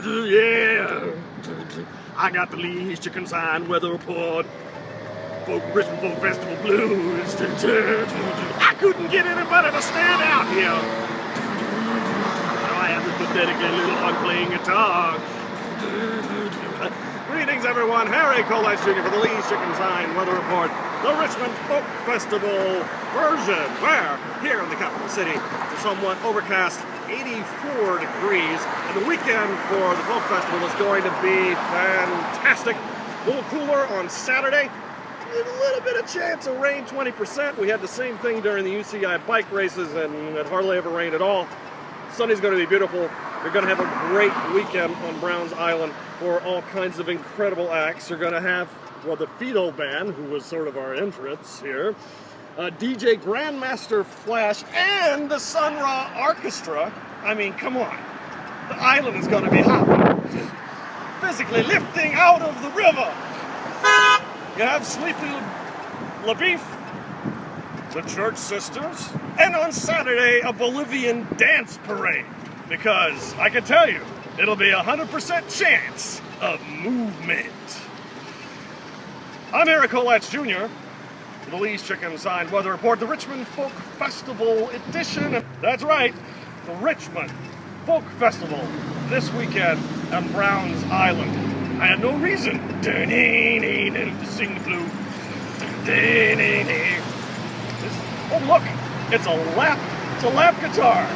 Yeah. I got the Lee's Chicken Sign weather report for Richmond Folk Festival Blues. I couldn't get anybody to stand out here. So I have this pathetic little one playing guitar. Greetings, everyone. Harry Coletts Jr. for the Lee's Chicken Sign weather report. The Richmond Folk Festival version. Where? Here in the capital city, it's somewhat overcast, 84 degrees. And the weekend for the Folk Festival is going to be fantastic. A little cooler on Saturday. A little bit of chance of rain, 20%. We had the same thing during the UCI bike races, and it hardly ever rained at all. Sunday's going to be beautiful. You're going to have a great weekend on Browns Island for all kinds of incredible acts. You're going to have, well, the Fido Band, who was sort of our entrance here, DJ Grandmaster Flash, and the Sun Ra Orchestra. I mean, come on. The island is going to be hot. Physically lifting out of the river. You have Sleepy LaBeef, the Church Sisters, and on Saturday, a Bolivian dance parade. Because I can tell you, it'll be 100% chance of movement. I'm Harry Coletts Jr. for the Lee's Chicken Sign weather report, the Richmond Folk Festival edition. That's right, the Richmond Folk Festival this weekend on Browns Island. I had no reason to sing the blues. Oh look, it's a lap guitar.